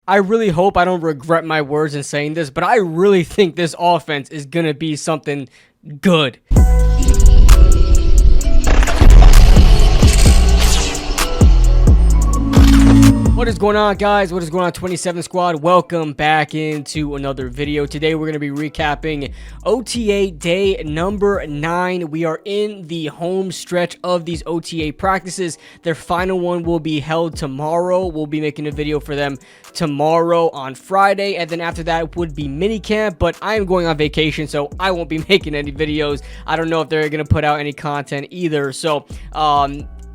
I really hope I don't regret my words in saying this, but I really think this offense is going to be something good. What is going on, guys? What is going on, 27 Squad? Welcome back into another video. Today we're going to be recapping OTA day number 9. We are in the home stretch of these OTA practices. Their final one will be held tomorrow. We'll be making a video for them tomorrow on Friday, and then after that would be minicamp, but I am going on vacation, so I won't be making any videos. I don't know if they're going to put out any content either, so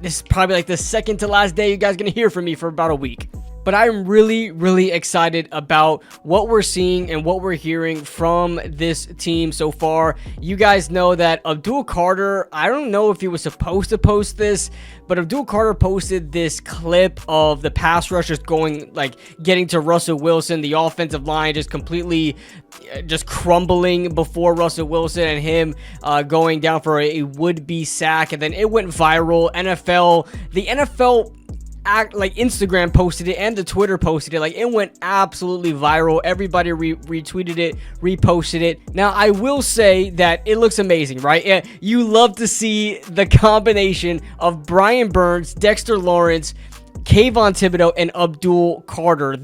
this is probably like the second to last day you guys are going to hear from me for about a week. But I'm really excited about what we're seeing and what we're hearing from this team so far. You guys know that Abdul Carter, I don't know if he was supposed to post this, but Abdul Carter posted this clip of the pass rushers getting to Russell Wilson, the offensive line just completely just crumbling before Russell Wilson, and him going down for a would-be sack, and then it went viral. The NFL Instagram posted it and the Twitter posted it. It went absolutely viral. Everybody retweeted it, reposted it. Now, I will say that it looks amazing, right? You love to see the combination of Brian Burns, Dexter Lawrence, Kayvon Thibodeau, and Abdul Carter.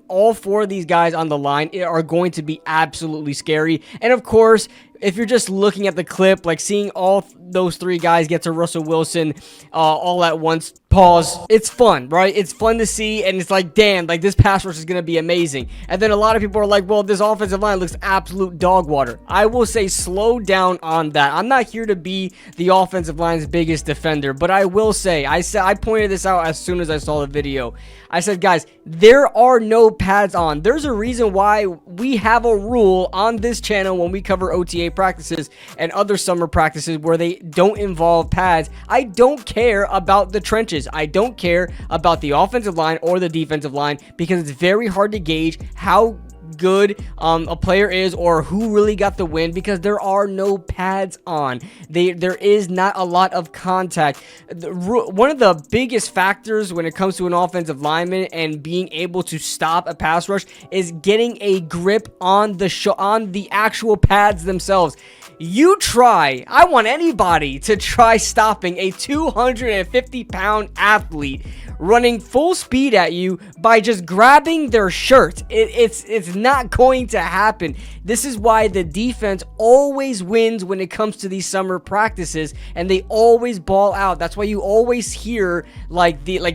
All four of these guys on the line are going to be absolutely scary. And of course, if you're just looking at the clip, seeing all those three guys get to Russell Wilson all at once, pause, it's fun, right? It's fun to see, and it's like, damn, this pass rush is going to be amazing. And then a lot of people are like, well, this offensive line looks absolute dog water. I will say slow down on that. I'm not here to be the offensive line's biggest defender, but I will say, I pointed this out as soon as I saw the video. I said, guys, there are no pads on. There's a reason why we have a rule on this channel when we cover OTA practices and other summer practices where they don't involve pads. I don't care about the trenches. I don't care about the offensive line or the defensive line, because it's very hard to gauge how good a player is or who really got the win, because there are no pads on. There is not a lot of contact. One of the biggest factors when it comes to an offensive lineman and being able to stop a pass rush is getting a grip on the actual pads themselves. I want anybody to try stopping a 250-pound athlete running full speed at you by just grabbing their shirt. It's not going to happen. This is why the defense always wins when it comes to these summer practices, and they always ball out. That's why you always hear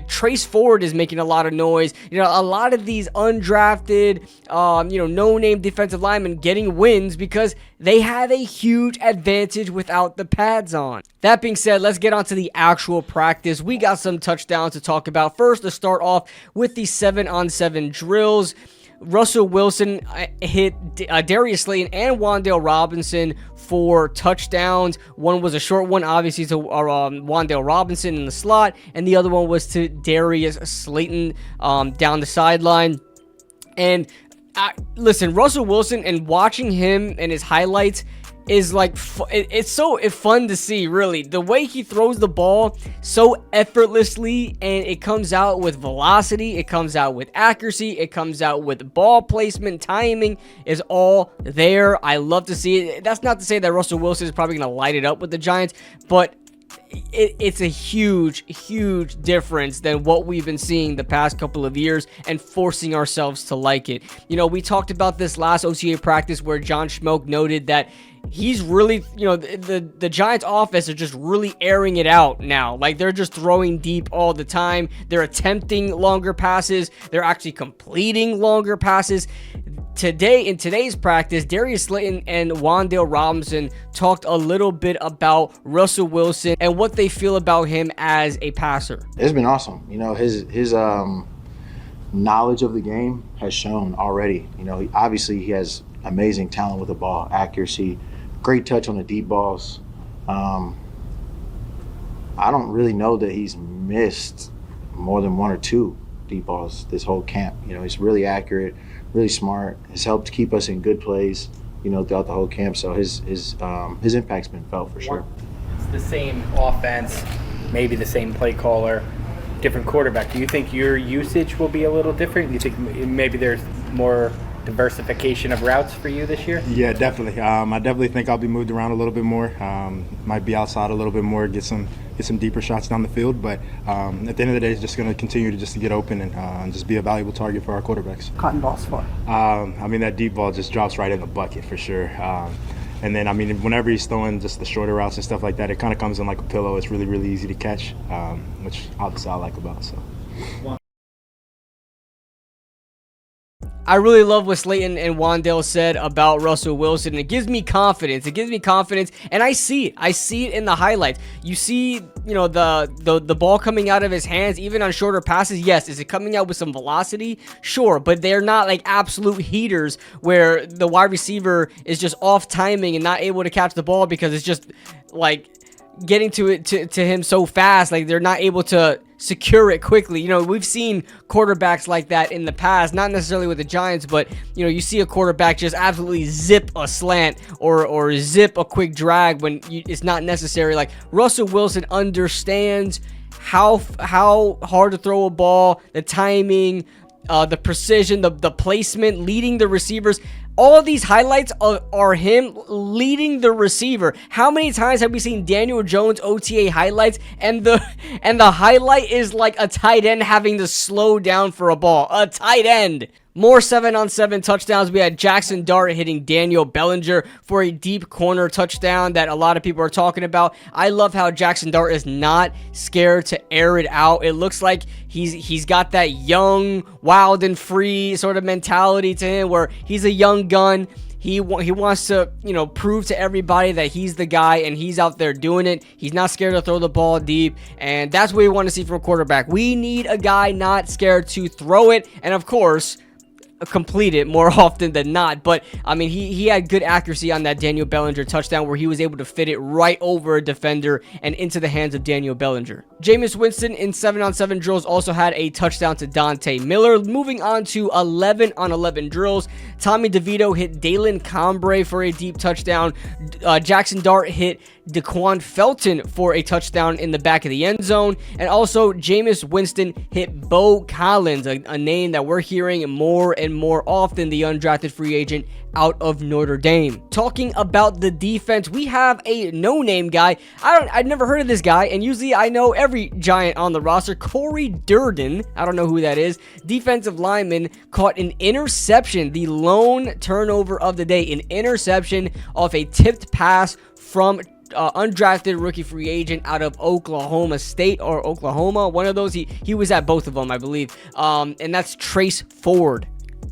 Trace Ford is making a lot of noise. A lot of these undrafted, no-name defensive linemen getting wins because they have a huge advantage without the pads on. That being said, let's get on to the actual practice. We got some touchdowns to talk about. First, to start off with the 7-on-7 drills. Russell Wilson hit Darius Slayton and Wan'Dale Robinson for touchdowns. One was a short one, obviously, to Wan'Dale Robinson in the slot, and the other one was to Darius Slayton down the sideline. And listen, Russell Wilson, and watching him and his highlights is it's so fun to see, really. The way he throws the ball so effortlessly, and it comes out with velocity, it comes out with accuracy, it comes out with ball placement, timing is all there. I love to see it. That's not to say that Russell Wilson is probably going to light it up with the Giants, but it's a huge difference than what we've been seeing the past couple of years, and forcing ourselves to like it. We talked about this last OTA practice where John Schmoke noted that he's really, the Giants offense are just really airing it out now. They're just throwing deep all the time. They're attempting longer passes. They're actually completing longer passes. In today's practice, Darius Slayton and Wan'Dale Robinson talked a little bit about Russell Wilson and what they feel about him as a passer. It's been awesome. His knowledge of the game has shown already. Obviously he has amazing talent with the ball, accuracy, great touch on the deep balls. I don't really know that he's missed more than one or two deep balls this whole camp. He's really accurate, really smart. Has helped keep us in good plays, throughout the whole camp. So his impact's been felt for sure. It's the same offense, maybe the same play caller. different quarterback. Do you think your usage will be a little different? Do you think maybe there's more diversification of routes for you this year? Yeah, definitely. I definitely think I'll be moved around a little bit more. Might be outside a little bit more, get some deeper shots down the field. But at the end of the day, it's just going to continue to get open and just be a valuable target for our quarterbacks. Cotton balls for? I mean, that deep ball just drops right in the bucket for sure. And then, I mean, whenever he's throwing just the shorter routes and stuff like that, it kind of comes in like a pillow. It's really, really easy to catch, which obviously I like about. So. I really love what Slayton and Wandale said about Russell Wilson. It gives me confidence. It gives me confidence, and I see it. I see it in the highlights. You see, you know, the ball coming out of his hands, even on shorter passes. Yes, is it coming out with some velocity? Sure, but they're not like absolute heaters where the wide receiver is just off timing and not able to catch the ball because it's just like getting to him so fast. Like they're not able to secure it quickly. You know, we've seen quarterbacks like that in the past, not necessarily with the Giants, but you know, you see a quarterback just absolutely zip a slant or zip a quick drag when it's not necessary. Like Russell Wilson understands how hard to throw a ball, the timing, the precision, the placement, leading the receivers. All these highlights are him leading the receiver. How many times have we seen Daniel Jones OTA highlights and the highlight is like a tight end having to slow down for a ball? A tight end. More 7-on-7 touchdowns. We had Jackson Dart hitting Daniel Bellinger for a deep corner touchdown that a lot of people are talking about. I love how Jackson Dart is not scared to air it out. It looks like he's got that young, wild and free sort of mentality to him where he's a young gun. He wants to, you know, prove to everybody that he's the guy and he's out there doing it. He's not scared to throw the ball deep, and that's what we want to see from a quarterback. We need a guy not scared to throw it, and of course, complete it more often than not. But I mean, he had good accuracy on that Daniel Bellinger touchdown where he was able to fit it right over a defender and into the hands of Daniel Bellinger. Jameis Winston in 7-on-7 drills also had a touchdown to Dante Miller. Moving on to 11-on-11 drills, Tommy DeVito hit Dalen Combre for a deep touchdown. Jackson Dart hit Daquan Felton for a touchdown in the back of the end zone. And also, Jameis Winston hit Bo Collins, a name that we're hearing more and more often, the undrafted free agent out of Notre Dame. Talking about the defense, we have a no-name guy. I've never heard of this guy, and usually I know every Giant on the roster. Corey Durden, I don't know who that is. Defensive lineman caught an interception, the lone turnover of the day, an interception off a tipped pass from undrafted rookie free agent out of Oklahoma State or Oklahoma, one of those. He was at both of them, I believe, and that's Trace Ford.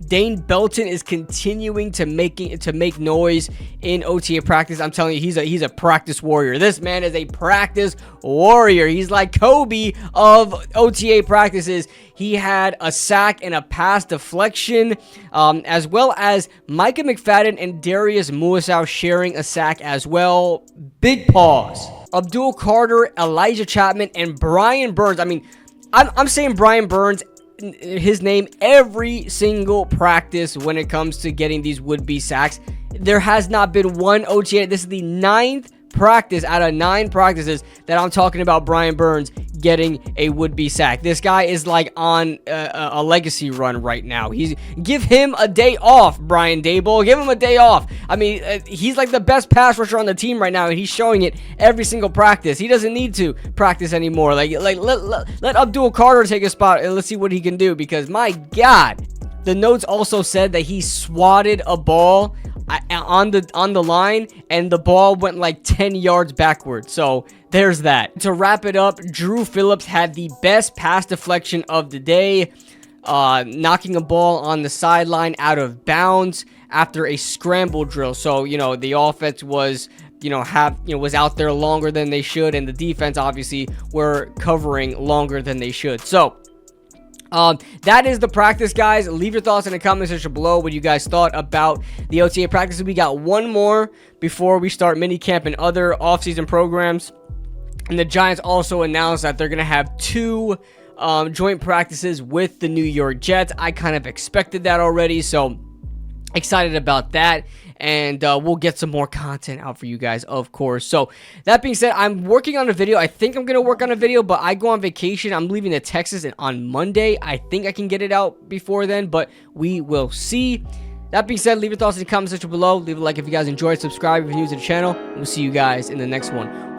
Dane Belton is continuing to make noise in OTA practice. I'm telling you, he's a practice warrior. This man is a practice warrior. He's like Kobe of OTA practices. He had a sack and a pass deflection, as well as Micah McFadden and Darius Muasau sharing a sack as well. Big pause. Abdul Carter, Elijah Chapman, and Brian Burns. I mean, I'm saying Brian Burns, his name every single practice when it comes to getting these would-be sacks. There has not been one OTA. This is the 9th practice out of 9 practices that I'm talking about Brian Burns getting a would-be sack. This guy is like on a legacy run right now. Give him a day off, Brian Daboll. Give him a day off. I mean, he's like the best pass rusher on the team right now, and he's showing it every single practice. He doesn't need to practice anymore. Like let Abdul Carter take a spot and let's see what he can do, because my God. The notes also said that he swatted a ball on the line, and the ball went like 10 yards backward. So there's that. To wrap it up, Drew Phillips had the best pass deflection of the day, knocking a ball on the sideline out of bounds after a scramble drill. So, you know, the offense was was out there longer than they should, and the defense obviously were covering longer than they should. So that is the practice, guys. Leave your thoughts in the comment section below what you guys thought about the OTA practices. We got one more before we start minicamp and other offseason programs. And the Giants also announced that they're going to have 2 joint practices with the New York Jets. I kind of expected that already, so excited about that, and we'll get some more content out for you guys, of course. So that being said, I'm working on a video. I think I'm gonna work on a video, but I go on vacation. I'm leaving to Texas on Monday. I think I can get it out before then, but we will see. That being said, leave your thoughts in the comment section below. Leave a like if you guys enjoyed, subscribe if you're new to the channel, and we'll see you guys in the next one.